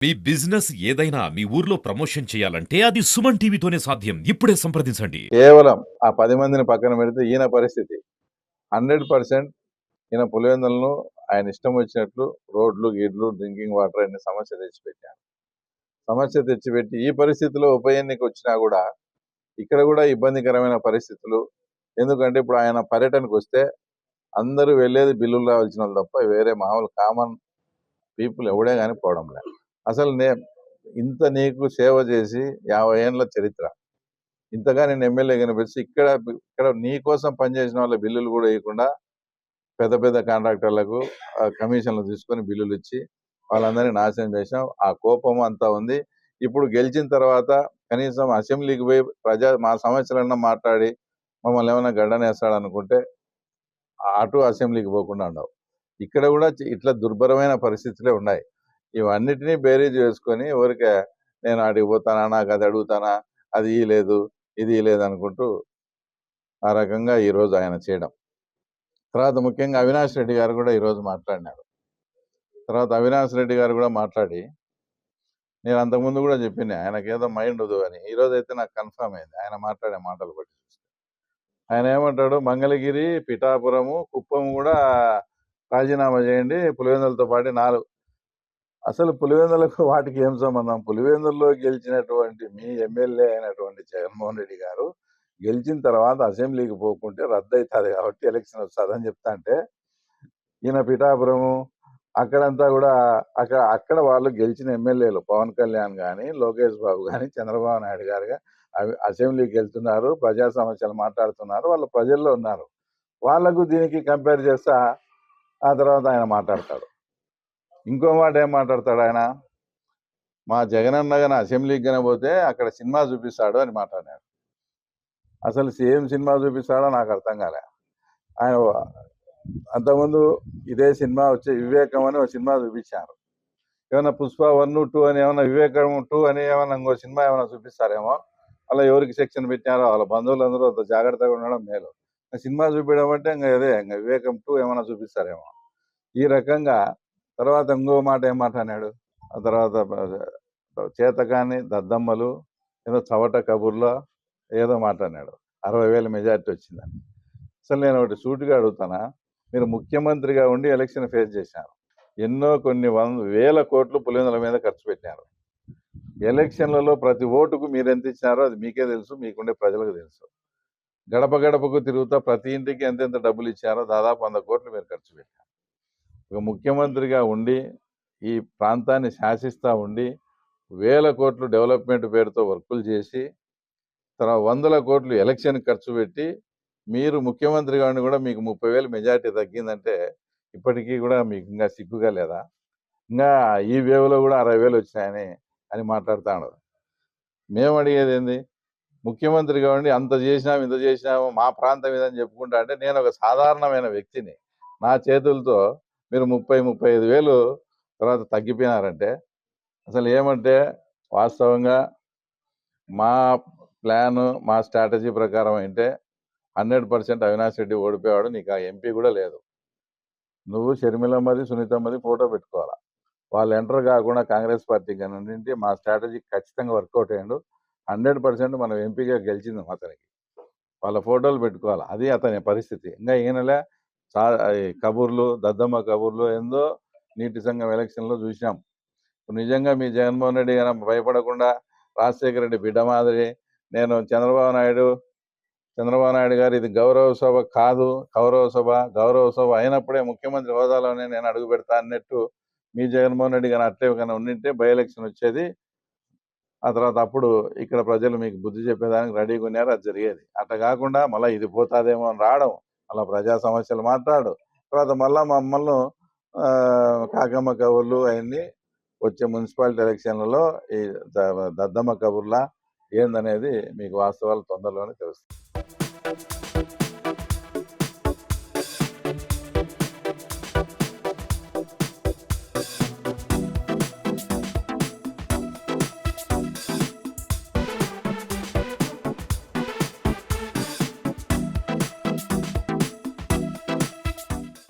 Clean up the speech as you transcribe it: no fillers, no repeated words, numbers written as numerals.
మీ business ఏదైనా మీ ఊర్లో promotion చేయాలంటే అది సుమన్ టీవీతోనే సాధ్యం. ఇప్పుడే సంప్రదించండి. కేవలం ఆ 10 మందిని పక్కన పెడితే ఈయన పరిస్థితి 100% ఈయన పులివెందులను ఆయన ఇష్టం వచ్చినట్లు రోడ్లు, గిడ్లు, డ్రింకింగ్ వాటర్ అనే సమస్య తెచ్చిపెట్టారు. సమస్య తెచ్చిపెట్టి ఈ పరిస్థితిలో ఉప ఎన్నిక వచ్చినా కూడా ఇక్కడ కూడా ఇబ్బందికరమైన పరిస్థితులు. ఎందుకంటే ఇప్పుడు ఆయన పర్యటనకు వస్తే అందరూ వెళ్ళేది బిల్లులు రావాల్సిన వాళ్ళు తప్ప వేరే మామూలు కామన్ పీపుల్ ఎవడే కానీ పోవడం లేదు. అసలు ఇంత నీకు సేవ చేసి 50 ఏళ్ళ చరిత్ర, ఇంతగా నేను ఎమ్మెల్యే కనిపించి ఇక్కడ నీ కోసం పనిచేసిన వాళ్ళ బిల్లులు కూడా ఇవ్వకుండా పెద్ద పెద్ద కాంట్రాక్టర్లకు కమిషన్లు తీసుకొని బిల్లులు ఇచ్చి వాళ్ళందరినీ నాశనం చేసాం. ఆ కోపం అంతా ఉంది. ఇప్పుడు గెలిచిన తర్వాత కనీసం అసెంబ్లీకి పోయి మా సమస్యలన్నా మాట్లాడి మమ్మల్ని ఏమైనా గడ్డనేస్తాడు అనుకుంటే అటు అసెంబ్లీకి పోకుండా ఉండవు. ఇక్కడ కూడా ఇట్లా దుర్భరమైన పరిస్థితులే ఉన్నాయి. ఇవన్నిటినీ బేరీజ్ చేసుకొని ఊరికే నేను అడిగి పోతానా, నాకు అది అడుగుతానా, అది లేదు ఇది లేదు అనుకుంటూ ఆ రకంగా ఈరోజు ఆయన చేయడం. తర్వాత ముఖ్యంగా అవినాష్ రెడ్డి గారు కూడా ఈరోజు మాట్లాడినారు. తర్వాత అవినాష్ రెడ్డి గారు కూడా మాట్లాడి, నేను అంతకుముందు కూడా చెప్పిన ఆయనకేదో మైండ్ వద్దు అని. ఈరోజు అయితే నాకు కన్ఫర్మ్ అయింది ఆయన మాట్లాడే మాటలు బట్టి చూస్తే. ఆయన ఏమంటాడు, మంగళగిరి, పిఠాపురము, కుప్పం కూడా రాజీనామా చేయండి, పులివెందులతో పాటు 4. అసలు పులివెందులకు వాటికి ఏం సంబంధం? పులివెందుల్లో గెలిచినటువంటి మీ ఎమ్మెల్యే అయినటువంటి జగన్మోహన్ రెడ్డి గారు గెలిచిన తర్వాత అసెంబ్లీకి పోకుంటే రద్దు అవుతుంది కాబట్టి ఎలక్షన్ వస్తుంది అని చెప్తా అంటే, ఈయన పిఠాపురము అక్కడంతా కూడా అక్కడ వాళ్ళు గెలిచిన ఎమ్మెల్యేలు పవన్ కళ్యాణ్ కానీ, లోకేష్ బాబు కానీ, చంద్రబాబు నాయుడు గారు అసెంబ్లీకి వెళ్తున్నారు, ప్రజా సమస్యలు మాట్లాడుతున్నారు, వాళ్ళు ప్రజల్లో ఉన్నారు. వాళ్లకు దీనికి కంపేర్ చేస్తా ఆ తర్వాత ఆయన మాట్లాడతాడు. ఇంకో మాట ఏం మాట్లాడతాడు ఆయన, మా జగనన్న గాని అసెంబ్లీకి కనబోతే అక్కడ సినిమా చూపిస్తాడు అని మాట్లాడాడు. అసలు ఏం సినిమా చూపిస్తాడో నాకు అర్థం కాలే. ఆయన అంతకుముందు ఇదే సినిమా వచ్చే వివేకం అని ఒక సినిమా చూపించారు. ఏమైనా పుష్ప 1, 2 అని ఏమైనా వివేకం 2 అని ఏమైనా ఇంకో సినిమా ఏమైనా చూపిస్తారేమో. అలా ఎవరికి సెక్షన్ పెట్టారో వాళ్ళ బంధువులందరూ అంత జాగ్రత్తగా ఉండడం మేలు. సినిమా చూపించడం అంటే ఇంకా వివేకం 2 ఏమైనా చూపిస్తారేమో ఈ రకంగా. తర్వాత ఇంకో మాట ఏం మాట్లాడాడు, ఆ తర్వాత చేతకాని దద్దమ్మలు ఏదో చవట కబుర్లో ఏదో మాట్లాడినాడు. 60,000 మెజార్టీ వచ్చిందని. అసలు నేను ఒకటి సూటిగా అడుగుతానా, మీరు ముఖ్యమంత్రిగా ఉండి ఎలక్షన్ ఫేస్ చేశారు. ఎన్నో కొన్ని వేల కోట్లు పులివెందుల మీద ఖర్చు పెట్టారు. ఎలక్షన్లలో ప్రతి ఓటుకు మీరు ఎంత ఇచ్చినారో అది మీకే తెలుసు, మీకుండే ప్రజలకు తెలుసు. గడప గడపకు తిరుగుతా ప్రతి ఇంటికి ఎంతెంత డబ్బులు ఇచ్చారో దాదాపు 100 కోట్లు మీరు ఖర్చు పెట్టారు. ఒక ముఖ్యమంత్రిగా ఉండి ఈ ప్రాంతాన్ని శాసిస్తూ ఉండి వేల కోట్లు డెవలప్మెంట్ పేరుతో వర్కులు చేసి తర్వాత 100 కోట్లు ఎలక్షన్ ఖర్చు పెట్టి మీరు ముఖ్యమంత్రిగా ఉండి కూడా మీకు 30,000 మెజార్టీ తగ్గిందంటే ఇప్పటికీ కూడా మీకు ఇంకా సిగ్గుగా లేదా? ఇంకా ఈ వేవ్లో కూడా 60,000 వచ్చినాయని మాట్లాడుతాడు. మేము అడిగేది ఏంది, ముఖ్యమంత్రిగా ఉండి అంత చేసినాము ఇంత చేసినాము మా ప్రాంతం ఇదని చెప్పుకుంటా అంటే, నేను ఒక సాధారణమైన వ్యక్తిని, నా చేతులతో మీరు 30,000-35,000 తర్వాత తగ్గిపోయినారంటే అసలు ఏమంటే, వాస్తవంగా మా ప్లాను మా స్ట్రాటజీ ప్రకారం అంటే 100% అవినాష్ రెడ్డి ఓడిపోయాడు. నీకు ఆ ఎంపీ కూడా లేదు. నువ్వు షర్మిలమ్మది, సునీతమ్మది ఫోటో పెట్టుకోవాలా. వాళ్ళు ఎంటర్ కాకుండా కాంగ్రెస్ పార్టీ కానీ మా స్ట్రాటజీ ఖచ్చితంగా వర్కౌట్ అయ్యాడు. 100% మనం ఎంపీగా గెలిచింది అతనికి. వాళ్ళ ఫోటోలు పెట్టుకోవాలి. అది అతని పరిస్థితి. ఇంకా ఈయనలే కబుర్లు, దద్దమ్మ కబుర్లు ఏందో నీటి సంఘం ఎలక్షన్లో చూసినాం. నిజంగా మీ జగన్మోహన్ రెడ్డి గారు భయపడకుండా రాజశేఖర రెడ్డి బిడ్డ మాదిరి నేను చంద్రబాబు నాయుడు గారు ఇది గౌరవ సభ కాదు, గౌరవ సభ అయినప్పుడే ముఖ్యమంత్రి హోదాలోనే నేను అడుగు పెడతా అన్నట్టు మీ జగన్మోహన్ రెడ్డి గారు అట్లే కన్నా ఉండింటే బై ఎలక్షన్ వచ్చేది. ఆ తర్వాత అప్పుడు ఇక్కడ ప్రజలు మీకు బుద్ధి చెప్పేదానికి రెడీగా ఉన్నారు, అది జరిగేది. అట్లా కాకుండా మళ్ళీ ఇది పోతాదేమో అని రావడం, మళ్ళీ ప్రజా సమస్యలు మాట్లాడు, తర్వాత మళ్ళీ మమ్మల్ని కాకమ్మ కబుర్లు అవన్నీ వచ్చే మున్సిపాలిటీ ఎలక్షన్లలో ఈ దద్దమ్మ కబుర్లా ఏందనేది మీకు వాస్తవాలు తొందరలోనే తెలుస్తుంది.